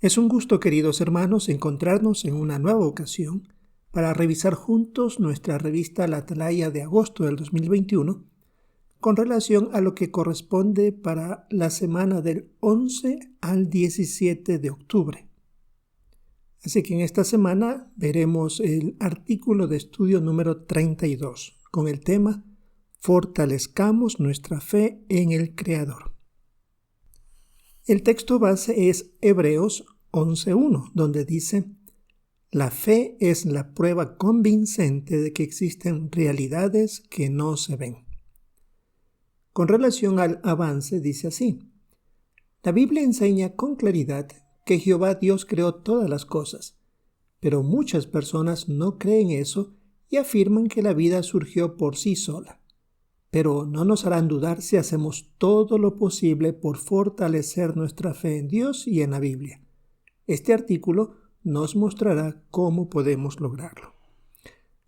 Es un gusto, queridos hermanos, encontrarnos en una nueva ocasión para revisar juntos nuestra revista La Atalaya de agosto del 2021 con relación a lo que corresponde para la semana del 11 al 17 de octubre. Así que en esta semana veremos el artículo de estudio número 32 con el tema Fortalezcamos nuestra fe en el Creador. El texto base es Hebreos 11.1, donde dice: la fe es la prueba convincente de que existen realidades que no se ven. Con relación al avance, dice así: la Biblia enseña con claridad que Jehová Dios creó todas las cosas, pero muchas personas no creen eso y afirman que la vida surgió por sí sola. Pero no nos harán dudar si hacemos todo lo posible por fortalecer nuestra fe en Dios y en la Biblia. Este artículo nos mostrará cómo podemos lograrlo.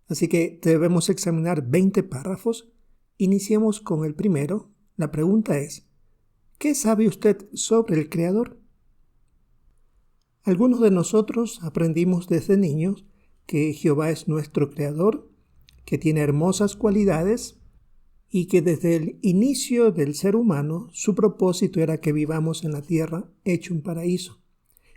Así que debemos examinar 20 párrafos. Iniciemos con el primero. La pregunta es: ¿qué sabe usted sobre el Creador? Algunos de nosotros aprendimos desde niños que Jehová es nuestro Creador, que tiene hermosas cualidades y que desde el inicio del ser humano su propósito era que vivamos en la tierra hecho un paraíso.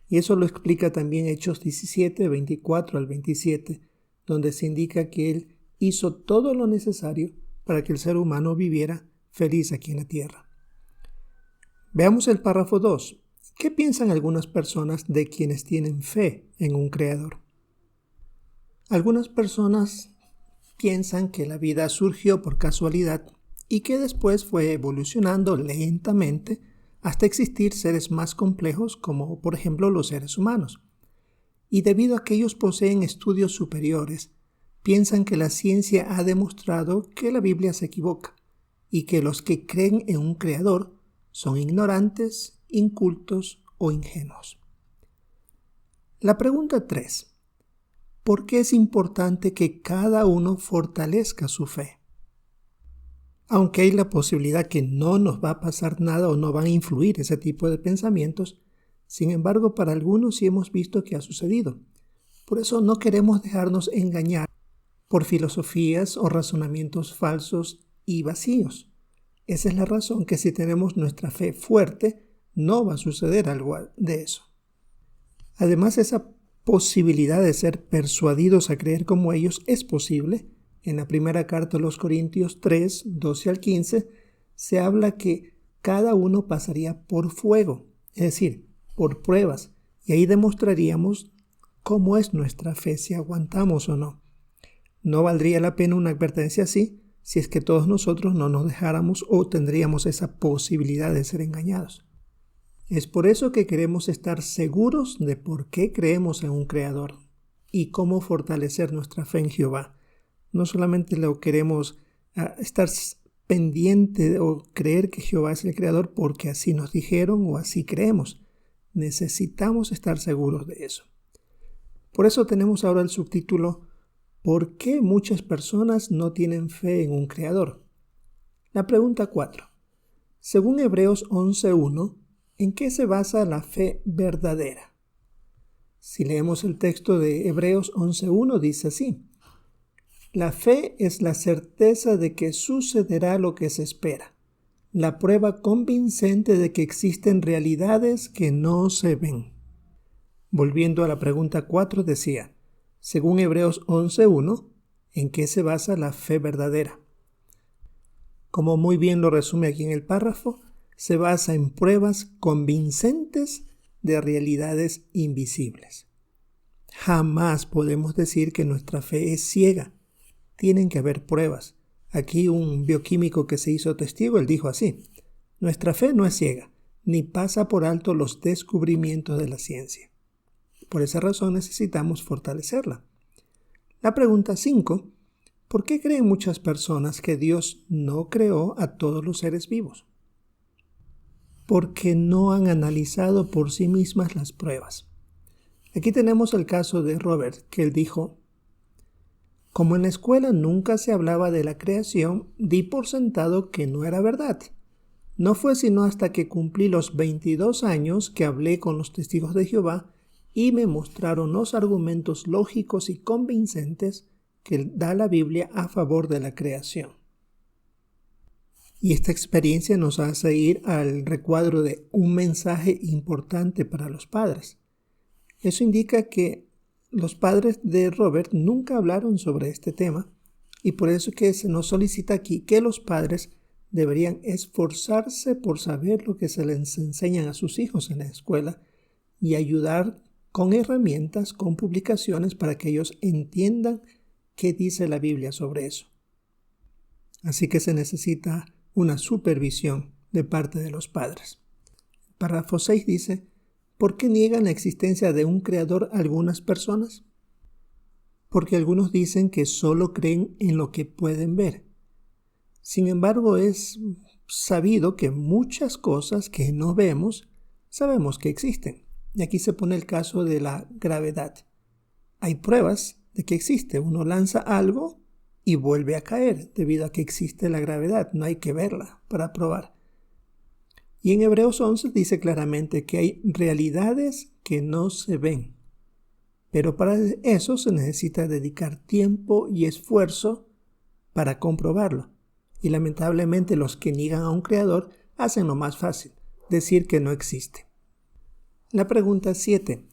Y eso lo explica también Hechos 17, 24 al 27, donde se indica que Él hizo todo lo necesario para que el ser humano viviera feliz aquí en la tierra. Veamos el párrafo 2. ¿Qué piensan algunas personas de quienes tienen fe en un Creador? Algunas personas piensan que la vida surgió por casualidad y que después fue evolucionando lentamente hasta existir seres más complejos como por ejemplo los seres humanos. Y debido a que ellos poseen estudios superiores, piensan que la ciencia ha demostrado que la Biblia se equivoca y que los que creen en un creador son ignorantes, incultos o ingenuos. La pregunta 3. ¿Por qué es importante que cada uno fortalezca su fe? Aunque hay la posibilidad que no nos va a pasar nada o no van a influir ese tipo de pensamientos, sin embargo, para algunos sí hemos visto que ha sucedido. Por eso no queremos dejarnos engañar por filosofías o razonamientos falsos y vacíos. Esa es la razón que si tenemos nuestra fe fuerte, no va a suceder algo de eso. Además, esa posibilidad de ser persuadidos a creer como ellos es posible. En la primera carta a los Corintios 3, 12 al 15, se habla que cada uno pasaría por fuego, es decir, por pruebas, y ahí demostraríamos cómo es nuestra fe, si aguantamos o no. No valdría la pena una advertencia así si es que todos nosotros no nos dejáramos o tendríamos esa posibilidad de ser engañados. Es por eso que queremos estar seguros de por qué creemos en un Creador y cómo fortalecer nuestra fe en Jehová. No solamente lo queremos estar pendiente o creer que Jehová es el Creador porque así nos dijeron o así creemos. Necesitamos estar seguros de eso. Por eso tenemos ahora el subtítulo: ¿por qué muchas personas no tienen fe en un Creador? La pregunta 4. Según Hebreos 11.1, ¿en qué se basa la fe verdadera? Si leemos el texto de Hebreos 11.1, dice así: la fe es la certeza de que sucederá lo que se espera, la prueba convincente de que existen realidades que no se ven. Volviendo a la pregunta 4, decía, según Hebreos 11.1, ¿en qué se basa la fe verdadera? Como muy bien lo resume aquí en el párrafo, se basa en pruebas convincentes de realidades invisibles. Jamás podemos decir que nuestra fe es ciega. Tienen que haber pruebas. Aquí un bioquímico que se hizo testigo, él dijo así: nuestra fe no es ciega, ni pasa por alto los descubrimientos de la ciencia. Por esa razón necesitamos fortalecerla. La pregunta 5. ¿Por qué creen muchas personas que Dios no creó a todos los seres vivos? Porque no han analizado por sí mismas las pruebas. Aquí tenemos el caso de Robert, que él dijo: como en la escuela nunca se hablaba de la creación, di por sentado que no era verdad. No fue sino hasta que cumplí los 22 años que hablé con los testigos de Jehová y me mostraron los argumentos lógicos y convincentes que da la Biblia a favor de la creación. Y esta experiencia nos hace ir al recuadro de un mensaje importante para los padres. Eso indica que los padres de Robert nunca hablaron sobre este tema y por eso que se nos solicita aquí que los padres deberían esforzarse por saber lo que se les enseñan a sus hijos en la escuela y ayudar con herramientas, con publicaciones para que ellos entiendan qué dice la Biblia sobre eso. Así que se necesita una supervisión de parte de los padres. El párrafo 6 dice: ¿por qué niegan la existencia de un creador algunas personas? Porque algunos dicen que solo creen en lo que pueden ver. Sin embargo, es sabido que muchas cosas que no vemos, sabemos que existen. Y aquí se pone el caso de la gravedad. Hay pruebas de que existe. Uno lanza algo y vuelve a caer debido a que existe la gravedad. No hay que verla para probar. Y en Hebreos 11 dice claramente que hay realidades que no se ven. Pero para eso se necesita dedicar tiempo y esfuerzo para comprobarlo. Y lamentablemente los que niegan a un creador hacen lo más fácil, decir que no existe. La pregunta 7.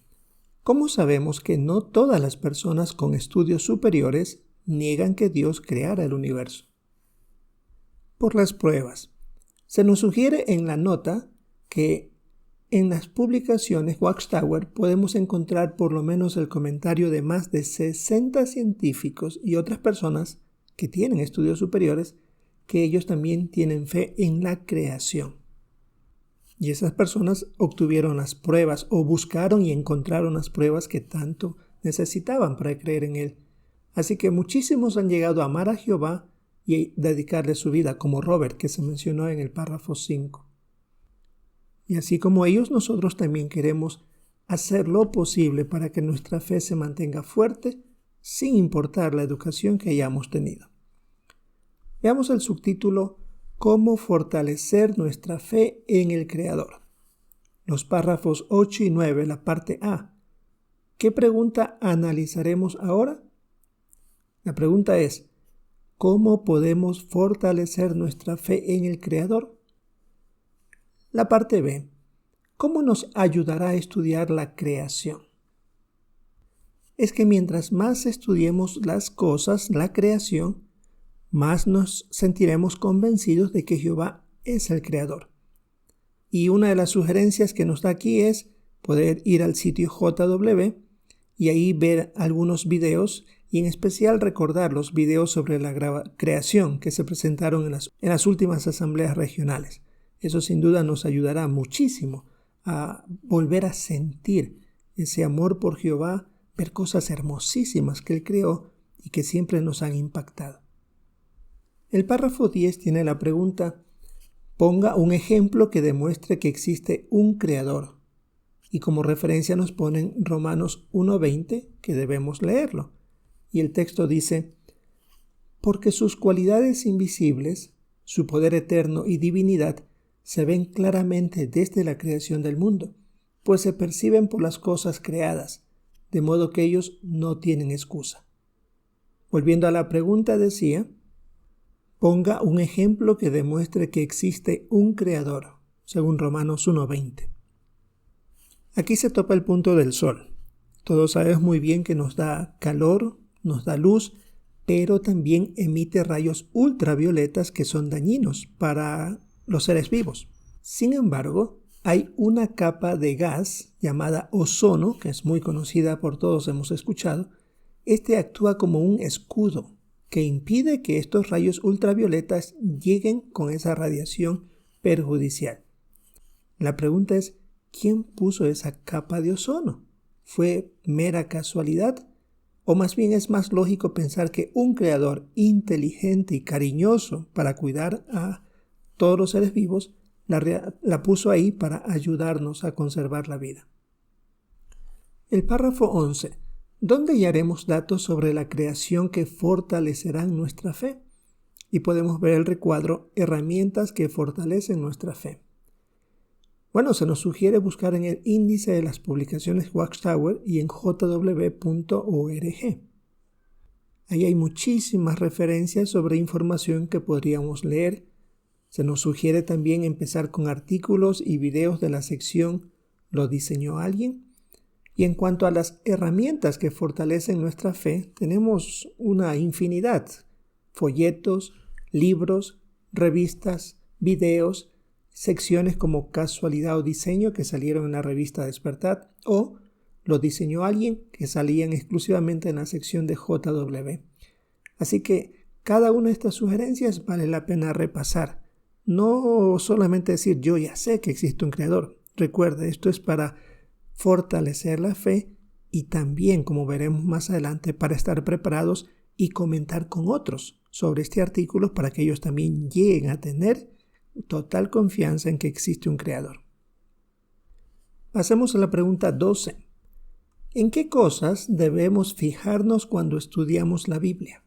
¿Cómo sabemos que no todas las personas con estudios superiores niegan que Dios creara el universo? Por las pruebas. Se nos sugiere en la nota que en las publicaciones Watchtower podemos encontrar por lo menos el comentario de más de 60 científicos y otras personas que tienen estudios superiores que ellos también tienen fe en la creación. Y esas personas obtuvieron las pruebas o buscaron y encontraron las pruebas que tanto necesitaban para creer en Él. Así que muchísimos han llegado a amar a Jehová y dedicarle su vida, como Robert, que se mencionó en el párrafo 5. Y así como ellos, nosotros también queremos hacer lo posible para que nuestra fe se mantenga fuerte, sin importar la educación que hayamos tenido. Veamos el subtítulo: ¿Cómo fortalecer nuestra fe en el Creador? Los párrafos 8 y 9, la parte A. ¿Qué pregunta analizaremos ahora? La pregunta es: ¿cómo podemos fortalecer nuestra fe en el Creador? La parte B. ¿Cómo nos ayudará a estudiar la creación? Es que mientras más estudiemos las cosas, la creación, más nos sentiremos convencidos de que Jehová es el Creador. Y una de las sugerencias que nos da aquí es poder ir al sitio JW y ahí ver algunos videos y en especial recordar los videos sobre la creación que se presentaron en las últimas asambleas regionales. Eso sin duda nos ayudará muchísimo a volver a sentir ese amor por Jehová, ver cosas hermosísimas que Él creó y que siempre nos han impactado. El párrafo 10 tiene la pregunta: ponga un ejemplo que demuestre que existe un creador. Y como referencia nos ponen Romanos 1:20, que debemos leerlo. Y el texto dice: porque sus cualidades invisibles, su poder eterno y divinidad, se ven claramente desde la creación del mundo, pues se perciben por las cosas creadas, de modo que ellos no tienen excusa. Volviendo a la pregunta decía: ponga un ejemplo que demuestre que existe un creador, según Romanos 1:20. Aquí se topa el punto del sol. Todos sabemos muy bien que nos da calor, nos da luz, pero también emite rayos ultravioletas que son dañinos para los seres vivos. Sin embargo, hay una capa de gas llamada ozono, que es muy conocida por todos, hemos escuchado. Este actúa como un escudo que impide que estos rayos ultravioletas lleguen con esa radiación perjudicial. La pregunta es: ¿quién puso esa capa de ozono? ¿Fue mera casualidad? ¿O más bien es más lógico pensar que un creador inteligente y cariñoso para cuidar a todos los seres vivos la puso ahí para ayudarnos a conservar la vida? El párrafo 11. ¿Dónde hallaremos datos sobre la creación que fortalecerán nuestra fe? y podemos ver el recuadro Herramientas que fortalecen nuestra fe. Bueno, se nos sugiere buscar en el índice de las publicaciones Watchtower y en jw.org. Ahí hay muchísimas referencias sobre información que podríamos leer. Se nos sugiere también empezar con artículos y videos de la sección ¿Lo diseñó alguien? Y en cuanto a las herramientas que fortalecen nuestra fe, tenemos una infinidad: folletos, libros, revistas, videos, secciones como Casualidad o Diseño que salieron en la revista Despertar o Lo diseñó alguien que salían exclusivamente en la sección de JW. Así que cada una de estas sugerencias vale la pena repasar. No solamente decir yo ya sé que existe un creador. Recuerde, esto es para fortalecer la fe y también, como veremos más adelante, para estar preparados y comentar con otros sobre este artículo para que ellos también lleguen a tener total confianza en que existe un creador. Pasemos a la pregunta 12. ¿En qué cosas debemos fijarnos cuando estudiamos la Biblia?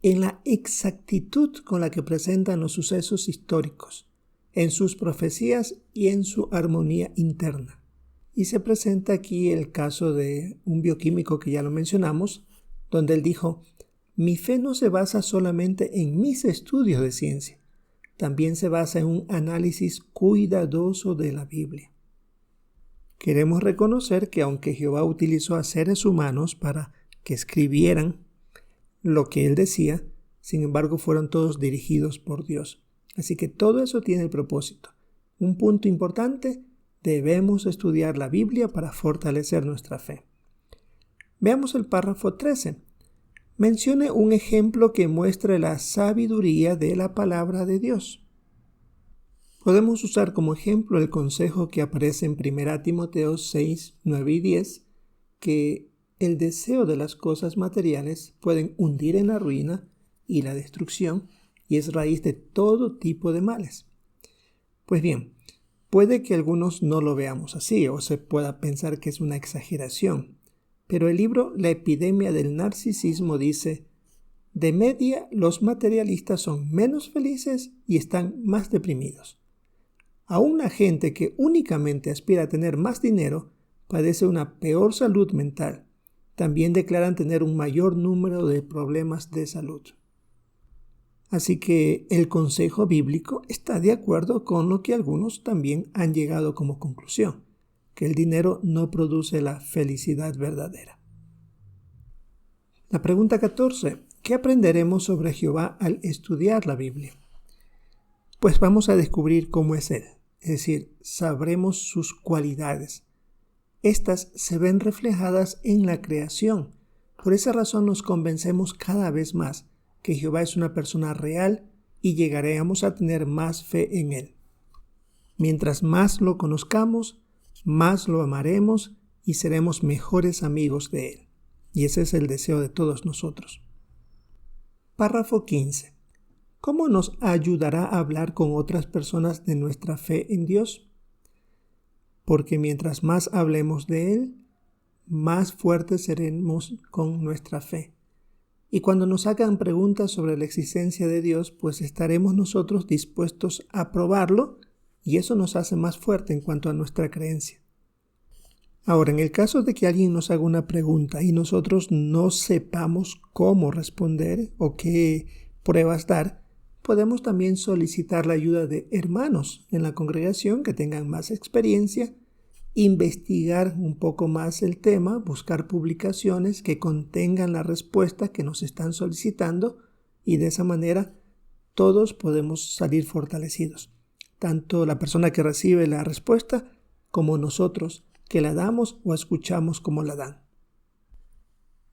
En la exactitud con la que presentan los sucesos históricos, en sus profecías y en su armonía interna. Y se presenta aquí el caso de un bioquímico que ya lo mencionamos, donde él dijo: mi fe no se basa solamente en mis estudios de ciencia, también se basa en un análisis cuidadoso de la Biblia. Queremos reconocer que aunque Jehová utilizó a seres humanos para que escribieran lo que él decía, sin embargo fueron todos dirigidos por Dios. Así que todo eso tiene el propósito. Un punto importante: debemos estudiar la Biblia para fortalecer nuestra fe. Veamos el párrafo 13. Mencione un ejemplo que muestre la sabiduría de la palabra de Dios. Podemos usar como ejemplo el consejo que aparece en 1 Timoteo 6, 9 y 10, que el deseo de las cosas materiales pueden hundir en la ruina y la destrucción y es raíz de todo tipo de males. Pues bien, puede que algunos no lo veamos así o se pueda pensar que es una exageración, pero el libro La epidemia del narcisismo dice: de media, los materialistas son menos felices y están más deprimidos. Aún la gente que únicamente aspira a tener más dinero padece una peor salud mental. También declaran tener un mayor número de problemas de salud. Así que el consejo bíblico está de acuerdo con lo que algunos también han llegado como conclusión, que el dinero no produce la felicidad verdadera. La pregunta 14. ¿Qué aprenderemos sobre Jehová al estudiar la Biblia? Pues vamos a descubrir cómo es Él, es decir, sabremos sus cualidades. Estas se ven reflejadas en la creación. Por esa razón nos convencemos cada vez más que Jehová es una persona real y llegaremos a tener más fe en Él. Mientras más lo conozcamos, más lo amaremos y seremos mejores amigos de Él. Y ese es el deseo de todos nosotros. Párrafo 15. ¿Cómo nos ayudará a hablar con otras personas de nuestra fe en Dios? Porque mientras más hablemos de Él, más fuertes seremos con nuestra fe. Y cuando nos hagan preguntas sobre la existencia de Dios, pues estaremos nosotros dispuestos a probarlo y eso nos hace más fuerte en cuanto a nuestra creencia. Ahora, en el caso de que alguien nos haga una pregunta y nosotros no sepamos cómo responder o qué pruebas dar, podemos también solicitar la ayuda de hermanos en la congregación que tengan más experiencia, investigar un poco más el tema, buscar publicaciones que contengan la respuesta que nos están solicitando y de esa manera todos podemos salir fortalecidos. Tanto la persona que recibe la respuesta como nosotros que la damos o escuchamos cómo la dan.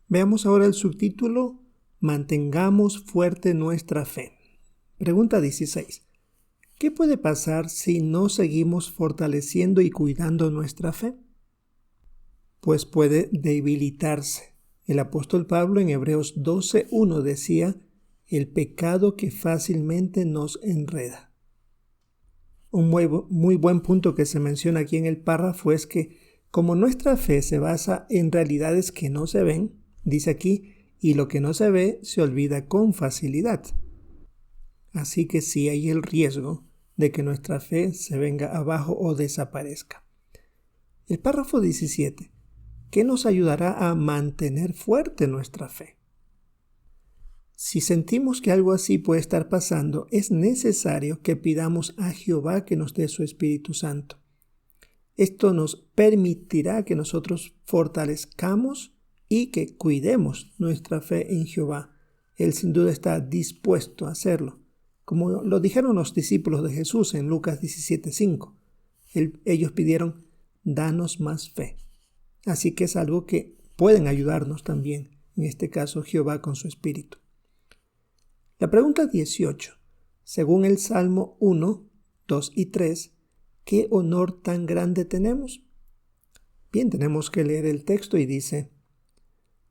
Veamos ahora el subtítulo: Mantengamos fuerte nuestra fe. Pregunta 16. ¿Qué puede pasar si no seguimos fortaleciendo y cuidando nuestra fe? Pues puede debilitarse. El apóstol Pablo en Hebreos 12:1 decía: el pecado que fácilmente nos enreda. Un muy buen punto que se menciona aquí en el párrafo es que como nuestra fe se basa en realidades que no se ven, dice aquí, y lo que no se ve se olvida con facilidad. así que sí hay el riesgo de que nuestra fe se venga abajo o desaparezca. El párrafo 17, ¿qué nos ayudará a mantener fuerte nuestra fe? Si sentimos que algo así puede estar pasando, es necesario que pidamos a Jehová que nos dé su Espíritu Santo. Esto nos permitirá que nosotros fortalezcamos y que cuidemos nuestra fe en Jehová. Él sin duda está dispuesto a hacerlo, como lo dijeron los discípulos de Jesús en Lucas 17:5. Ellos pidieron, danos más fe. Así que es algo que pueden ayudarnos también, en este caso Jehová con su Espíritu. La pregunta 18. Según el Salmo 1, 2 y 3, ¿qué honor tan grande tenemos? Bien, tenemos que leer el texto y dice,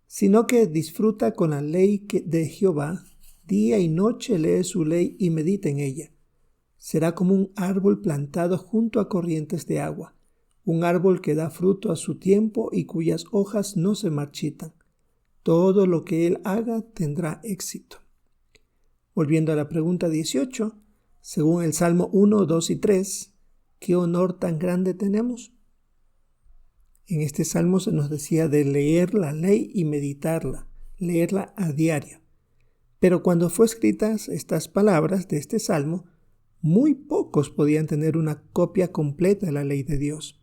sino que disfruta con la ley de Jehová, día y noche lee su ley y medita en ella. Será como un árbol plantado junto a corrientes de agua, un árbol que da fruto a su tiempo y cuyas hojas no se marchitan. Todo lo que él haga tendrá éxito. Volviendo a la pregunta 18, según el Salmo 1, 2 y 3, ¿qué honor tan grande tenemos? En este salmo se nos decía de leer la ley y meditarla, leerla a diario. Pero cuando fue escritas estas palabras de este salmo, muy pocos podían tener una copia completa de la ley de Dios.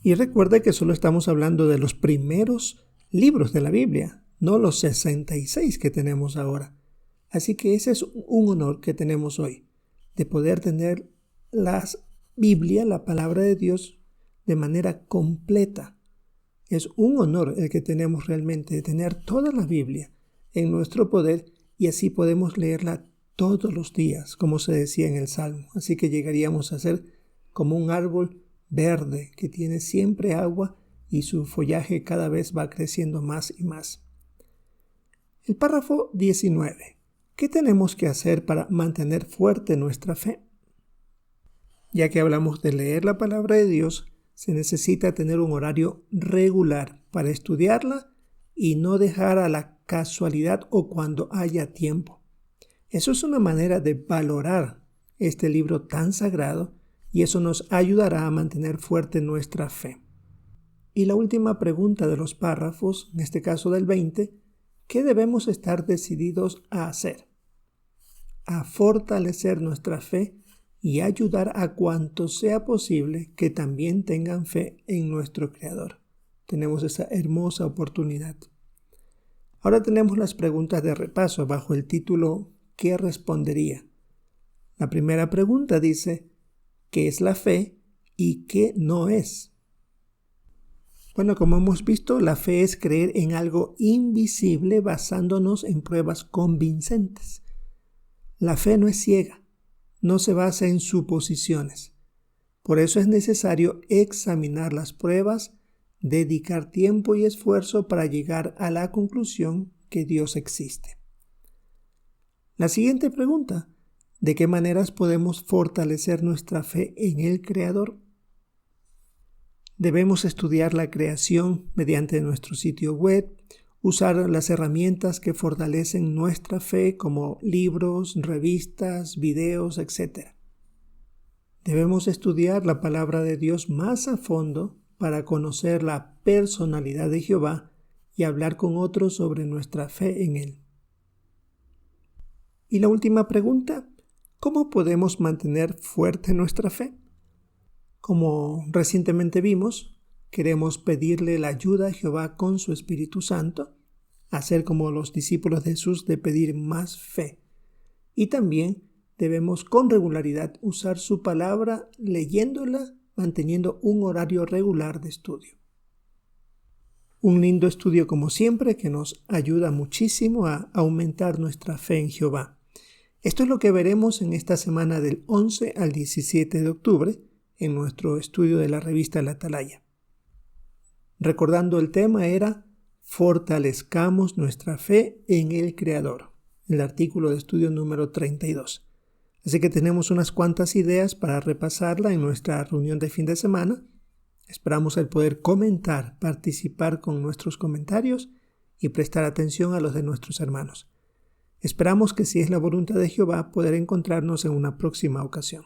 Y recuerda que solo estamos hablando de los primeros libros de la Biblia, no los 66 que tenemos ahora. Así que ese es un honor que tenemos hoy, de poder tener la Biblia, la palabra de Dios, de manera completa. Es un honor el que tenemos realmente de tener toda la Biblia en nuestro poder y así podemos leerla todos los días, como se decía en el Salmo. Así que llegaríamos a ser como un árbol verde que tiene siempre agua y su follaje cada vez va creciendo más y más. El párrafo 19. ¿Qué tenemos que hacer para mantener fuerte nuestra fe? Ya que hablamos de leer la palabra de Dios, se necesita tener un horario regular para estudiarla y no dejar a la casualidad o cuando haya tiempo. Eso es una manera de valorar este libro tan sagrado y eso nos ayudará a mantener fuerte nuestra fe. Y la última pregunta de los párrafos, en este caso del 20, ¿qué debemos estar decididos a hacer? A fortalecer nuestra fe y ayudar a cuantos sea posible que también tengan fe en nuestro Creador. Tenemos esa hermosa oportunidad. Ahora tenemos las preguntas de repaso bajo el título ¿Qué respondería? La primera pregunta dice ¿qué es la fe y qué no es? Bueno, como hemos visto, la fe es creer en algo invisible basándonos en pruebas convincentes. La fe no es ciega. No se basa en suposiciones. Por eso es necesario examinar las pruebas, dedicar tiempo y esfuerzo para llegar a la conclusión que Dios existe. La siguiente pregunta, ¿de qué maneras podemos fortalecer nuestra fe en el Creador? Debemos estudiar la creación mediante nuestro sitio web, usar las herramientas que fortalecen nuestra fe como libros, revistas, videos, etc. Debemos estudiar la palabra de Dios más a fondo para conocer la personalidad de Jehová y hablar con otros sobre nuestra fe en Él. Y la última pregunta, ¿cómo podemos mantener fuerte nuestra fe? Como recientemente vimos, queremos pedirle la ayuda a Jehová con su Espíritu Santo, hacer como los discípulos de Jesús de pedir más fe. Y también debemos con regularidad usar su palabra leyéndola, manteniendo un horario regular de estudio. Un lindo estudio como siempre que nos ayuda muchísimo a aumentar nuestra fe en Jehová. Esto es lo que veremos en esta semana del 11 al 17 de octubre en nuestro estudio de la revista La Atalaya. Recordando el tema era fortalezcamos nuestra fe en el Creador, el artículo de estudio número 32. Así que tenemos unas cuantas ideas para repasarla en nuestra reunión de fin de semana. Esperamos el poder comentar, participar con nuestros comentarios y prestar atención a los de nuestros hermanos. Esperamos que si es la voluntad de Jehová poder encontrarnos en una próxima ocasión.